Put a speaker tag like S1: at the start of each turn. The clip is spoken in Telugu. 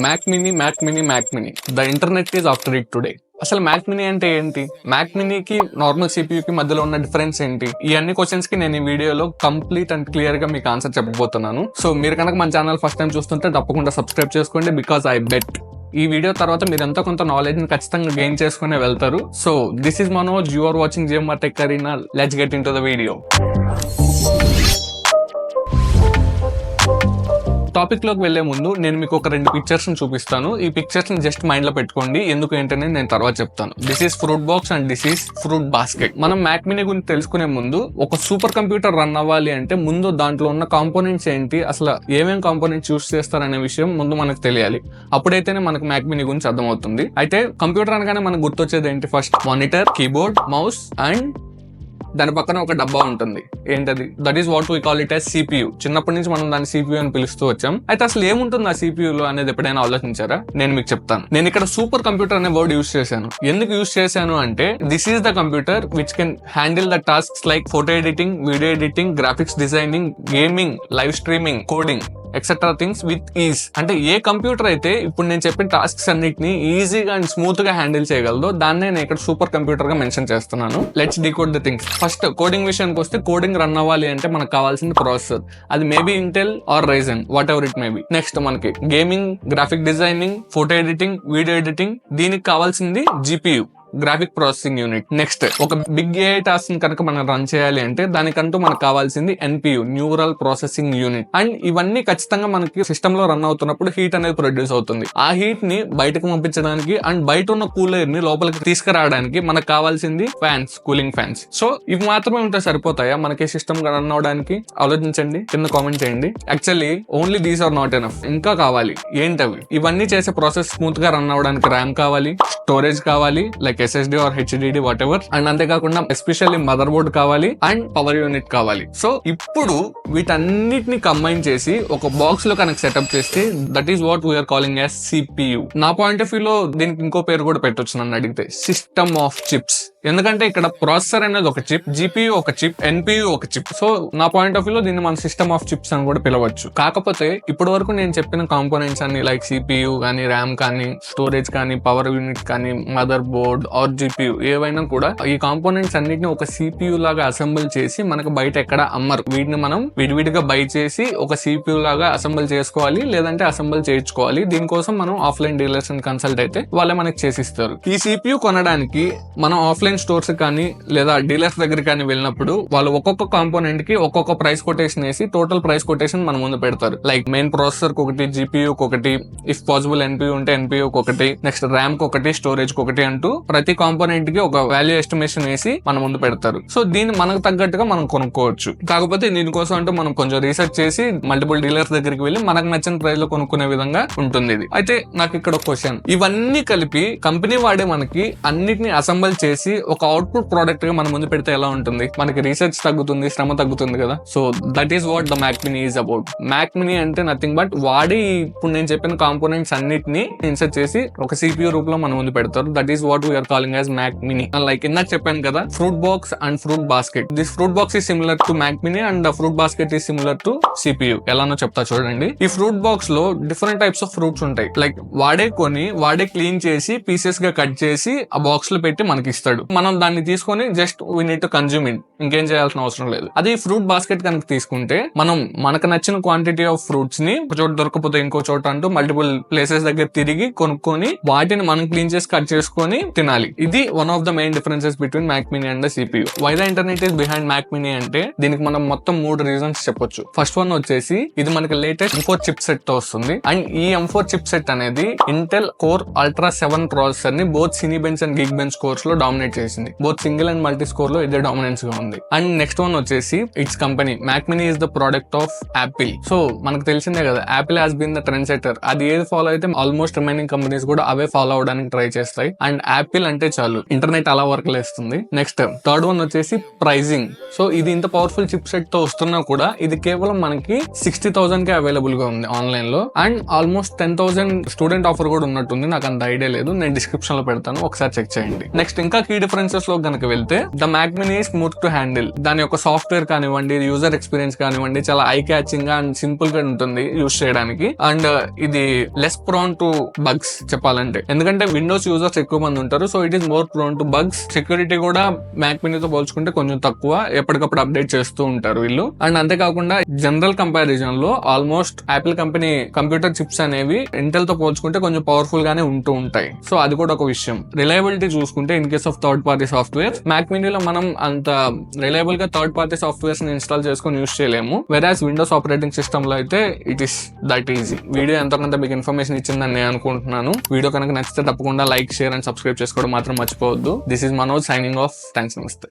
S1: Mac mini the internet is after it today. అసలు మ్యాక్ మినీ అంటే ఏంటి? మ్యాక్ మినీకి నార్మల్ సిపియూకి మధ్యలో ఉన్న డిఫరెన్స్ ఏంటి? ఈ అన్ని క్వశ్చన్స్ కి నేను ఈ వీడియోలో కంప్లీట్ అండ్ క్లియర్ గా మీకు ఆన్సర్ చెప్పబోతున్నాను. సో మీరు కనుక మన ఛానల్ ఫస్ట్ టైం చూస్తుంటే తప్పకుండా సబ్స్క్రైబ్ చేసుకోండి, బికాస్ ఐ బెట్ ఈ వీడియో తర్వాత మీరు ఎంతో కొంత నాలెడ్జ్ ని ఖచ్చితంగా గెయిన్ చేసుకునే వెళ్తారు. So this is Manoj, you are watching GMR tech arena. Let's get in to the video. Topic లోకి వెళ్లే ముందు నేను మీకు ఒక 2 పిక్చర్స్ ని చూపిస్తాను. ఈ పిక్చర్స్ ని జస్ట్ మైండ్ లో పెట్టుకోండి, ఎందుకు ఏంటనే నేను తర్వాత చెప్తాను. This is fruit box and this is fruit basket. మనం మ్యాక్ మినీ గురించి తెలుసుకునే ముందు ఒక సూపర్ కంప్యూటర్ రన్ అవ్వాలి అంటే ముందు దాంట్లో ఉన్న కాంపోనెంట్స్ ఏంటి, అసలు ఏమేమి కాంపోనెంట్స్ యూస్ చేస్తారనే విషయం ముందు మనకు తెలియాలి. అప్పుడైతేనే మనకు మ్యాక్ మినీ గురించి అర్థమవుతుంది. అయితే కంప్యూటర్ అనగానే మనకు గుర్తొచ్చేది ఏంటి? First monitor, keyboard, mouse and దాని పక్కన ఒక డబ్బా ఉంటుంది. ఏంటది? That is what we call it as CPU. చిన్నప్పటి నుంచి మనం దాన్ని సిపియు అని పిలుస్తూ వచ్చాం. అయితే అసలు ఏముంటుంది ఆ సిపియులో అనేది ఎప్పుడైనా ఆలోచించారా? నేను మీకు చెప్తాను. నేను ఇక్కడ సూపర్ కంప్యూటర్ అనే వర్డ్ యూస్ చేశాను. ఎందుకు యూస్ చేశాను అంటే this is the computer which can handle the tasks like photo editing, video editing, graphics designing, gaming, live streaming, coding etcetera things with is. అంటే ఏ కంప్యూటర్ అయితే ఇప్పుడు నేను చెప్పిన టాస్క్స్ అన్నిటిని ఈజీగా అండ్ స్మూత్ గా హ్యాండిల్ చేయగలదో దాన్నే నేను ఇక్కడ సూపర్ కంప్యూటర్ గా మెన్షన్ చేస్తున్నాను. Let's decode the things. First coding విషయానికి వస్తే, కోడింగ్ రన్ అవ్వాలి అంటే మనకు కావాల్సిన ప్రాసెసర్. అది maybe Intel or Ryzen, whatever it maybe. Next మనకి gaming, graphic designing, photo editing, video editing, దీనికి కావాల్సింది GPU, graphic processing unit. Next ఒక బిగ్ ఏఐ టాస్క్ కనుక మనం రన్ చేయాలి అంటే దానికంటూ మనకు కావాల్సింది NPU, neural processing unit. And ఇవన్నీ ఖచ్చితంగా మనకి సిస్టమ్ లో రన్ అవుతున్నప్పుడు హీట్ అనేది ప్రొడ్యూస్ అవుతుంది. ఆ హీట్ ని బయటకు పంపించడానికి అండ్ బయట ఉన్న కూల్ ఎయిర్ ని లోపలికి తీసుకురావడానికి మనకు కావాల్సింది ఫ్యాన్స్, కూలింగ్ ఫ్యాన్స్. సో ఇవి మాత్రమే ఉంటే సరిపోతాయా మనకి సిస్టమ్ రన్ అవడానికి? ఆలోచించండి, కింద కామెంట్ చేయండి. Actually only these are not enough, ఇంకా కావాలి. ఏంటవి? ఇవన్నీ చేసే ప్రాసెస్ స్మూత్ గా రన్ అవడానికి ర్యామ్ కావాలి, స్టోరేజ్ కావాలి like SSD or HDD whatever. And అంతేకాకుండా ఎస్పెషల్లీ మదర్ బోర్డ్ కావాలి అండ్ పవర్ యూనిట్ కావాలి. సో ఇప్పుడు వీటన్నిటిని కంబైన్ చేసి ఒక బాక్స్ లో కనుక సెటప్ చేస్తే that is what we're calling as CPU. నా పాయింట్ ఆఫ్ వ్యూ లో దీనికి ఇంకో పేరు కూడా పెట్టొచ్చు నన్ను అడిగితే, సిస్టమ్ ఆఫ్ చిప్స్. ఎందుకంటే ఇక్కడ ప్రాసెసర్ అనేది ఒక చిప్, GPU ఒక చిప్, NPU ఒక చిప్. సో నా పాయింట్ ఆఫ్ వ్యూ లో దీన్ని మనం సిస్టమ్ ఆఫ్ చిప్స్ అని కూడా పిలవచ్చు. కాకపోతే ఇప్పటి వరకు నేను చెప్పిన కాంపోనెంట్స్ అన్ని లైక్ CPU కానీ, ర్యామ్ కానీ, స్టోరేజ్ కానీ, పవర్ యూనిట్ కానీ, మదర్ బోర్డ్ ఆర్ GPU ఏవైనా కూడా ఈ కాంపోనెంట్స్ అన్నిటిని ఒక CPU లాగా అసెంబుల్ చేసి మనకు బయట ఎక్కడ అమ్మరు. వీటిని మనం విడివిడిగా బై చేసి ఒక CPU లాగా అసెంబుల్ చేసుకోవాలి, లేదంటే అసెంబుల్ చేయించుకోవాలి. దీనికోసం మనం ఆఫ్లైన్ డీలర్స్ ని కన్సల్ట్ అయితే వాళ్ళే మనకి చేసిస్తారు. ఈ CPU కొనడానికి మనం ఆఫ్లైన్ స్టోర్స్ కానీ లేదా డీలర్స్ దగ్గర కానీ వెళ్ళినప్పుడు వాళ్ళు ఒక్కొక్క కాంపోనెంట్ కి ఒక్కొక్క ప్రైస్ కొటేషన్ వేసి టోటల్ ప్రైస్ కొటేషన్ మన ముందు పెడతారు. లైక్ మెయిన్ ప్రాసెసర్ ఒకటి, GPU ఒకటి, ఇఫ్ పాసిబుల్ NPU ఉంటే NPU ఒకటి, నెక్స్ట్ ర్యామ్ ఒకటి, స్టోరేజ్ ఒకటి అంటూ ప్రతి కాంపోనెంట్ కి ఒక వాల్యూ ఎస్టిమేషన్ వేసి మన ముందు పెడతారు. సో దీన్ని మనకు తగ్గట్టుగా మనం కొనుక్కోవచ్చు. కాకపోతే దీనికోసం అంటే మనం కొంచెం రీసెర్చ్ చేసి మల్టిపుల్ డీలర్స్ దగ్గరికి వెళ్ళి మనకు నచ్చిన ప్రైస్ లో కొనుక్కునే విధంగా ఉంటుంది ఇది. అయితే నాకు ఇక్కడ ఒక క్వశ్చన్, ఇవన్నీ కలిపి కంపెనీ వాడే మనకి అన్నిటిని అసెంబుల్ చేసి ఒక అవుట్పుట్ ప్రోడక్ట్ గా మన ముందు పెడితే ఎలా ఉంటుంది? మనకి రీసెర్చ్ తగ్గుతుంది, శ్రమ తగ్గుతుంది కదా. So that is what the Mac mini is about. Mac mini అంటే నథింగ్ బట్ వాడి ఇప్పుడు నేను చెప్పిన కాంపోనెంట్స్ అన్నిటిని ఇన్సర్ట్ చేసి ఒక CPU రూపంలో మన ముందు పెడతారు. That is what we're calling as Mac mini. Like ఇందాక చెప్పాను కదా, fruit box and fruit basket. This fruit box is similar to Mac mini and the fruit basket is similar to CPU. ఎలానో చెప్తా చూడండి. ఈ ఫ్రూట్ బాక్స్ లో డిఫరెంట్ టైప్స్ ఆఫ్ ఫ్రూట్స్ ఉంటాయి. లైక్ వాడే కొని వాడే క్లీన్ చేసి పీసెస్ గా కట్ చేసి ఆ బాక్స్ లో పెట్టి మనకి ఇస్తాడు. మనం దాన్ని తీసుకొని just we need to consume it, ఇంకేం చేయాల్సిన అవసరం లేదు. అదే ఫ్రూట్ బాస్కెట్ కనుక తీసుకుంటే మనం మనకు నచ్చిన క్వాంటిటీ ఆఫ్ ఫ్రూట్స్ ని ఒక చోట దొరకపోతే ఇంకో చోట అంటూ మల్టిపుల్ ప్లేసెస్ దగ్గర తిరిగి కొనుక్కొని వాటిని మనం క్లీన్ చేసి కట్ చేసుకొని తినాలి. ఇది one of the main differences between Mac mini and CPU. Why the internet is behind Mac mini అంటే దీనికి మనం మొత్తం 3 రీజన్స్ చెప్పొచ్చు. ఫస్ట్ వన్ వచ్చేసి ఇది మనకి లేటెస్ట్ M4 చిప్ సెట్ తో వస్తుంది. అండ్ ఈ M4 చిప్ సెట్ అనేది ఇంటెల్ కోర్ అల్ట్రా 7 ప్రాసెసర్ ని both Cinebench and Geekbench cores లో డామినేట్ చేసింది. Both single and multi score లో ఇదే డామినెన్స్ గా ఉంది. అండ్ నెక్స్ట్ వన్ వచ్చేసి it's company Mac mini is the product of Apple. So మనకు తెలిసిందే కదా, Apple has been the trend setter. అది ఏది ఫాలో అయితే ఆల్మోస్ట్ రిమైనింగ్ కంపెనీస్ కూడా అవే ఫాలో అవడానికి ట్రై చేస్తాయి. అండ్ యాపిల్ అంటే చాలు ఇంటర్నెట్ అలా వర్క్ లేస్తుంది. నెక్స్ట్ థర్డ్ వన్ వచ్చేసి ప్రైజింగ్. సో ఇది ఇంత పవర్ఫుల్ చిప్ సెట్ తో వస్తున్నా కూడా ఇది కేవలం మనకి 60,000 కే అవైలబుల్ గా ఉంది ఆన్లైన్ లో. అండ్ ఆల్మోస్ట్ 10,000 స్టూడెంట్ ఆఫర్ కూడా ఉన్నట్టుంది. నాకు అంత ఐడియా లేదు, నేను డిస్క్రిప్షన్ లో పెడతాను, ఒకసారి చెక్ చేయండి. నెక్స్ట్ ఇంకా కీ డిఫరెన్సెస్ లో గనక వెళ్తే the Mac mini smooth to handle. దాని యొక్క సాఫ్ట్వేర్ కానివ్వండి, యూజర్ ఎక్స్పీరియన్స్ కానివ్వండి, చాలా ఐ క్యాచింగ్ గా అండ్ సింపుల్ గా ఉంటుంది యూజ్ చేయడానికి. అండ్ ఇది లెస్ ప్రోన్ టు బగ్స్ చెప్పాలంటే, ఎందుకంటే విండోస్ యూజర్స్ ఎక్కువ మంది ఉంటారు. So it is more prone to bugs. Security కూడా మ్యాక్ మినీతో పోల్చుకుంటే కొంచెం తక్కువ, ఎప్పటికప్పుడు అప్డేట్ చేస్తూ ఉంటారు వీళ్ళు. అండ్ అంతేకాకుండా జనరల్ కంపారిజన్ లో almost Apple company computer chips అనేవి ఇంటెల్ తో పోల్చుకుంటే కొంచెం పవర్ఫుల్ గానే ఉంటూ ఉంటాయి. సో అది కూడా ఒక విషయం. రిలయబిలిటీ చూసుకుంటే in case of third party software, Mac మినీలో మనం అంత రిలయబుల్ గా థర్డ్ పార్టీ సాఫ్ట్వేర్స్ ని ఇన్స్టాల్ చేసుకొని యూజ్ చేయలేము. వెరాస్ విండోస్ ఆపరేటింగ్ సిస్టమ్ లో అయితే it is that easy. Video ఎంతకంత మీకు ఇన్ఫర్మేషన్ ఇచ్చిందని నేను అనుకుంటున్నాను. వీడియో కనుక నచ్చితే తప్పకుండా లైక్, షేర్ అండ్ సబ్స్క్రైబ్ చేసుకోవడం మాత్రం మర్చిపోవద్దు. This is Manoj signing off. Thanks, నమస్తే.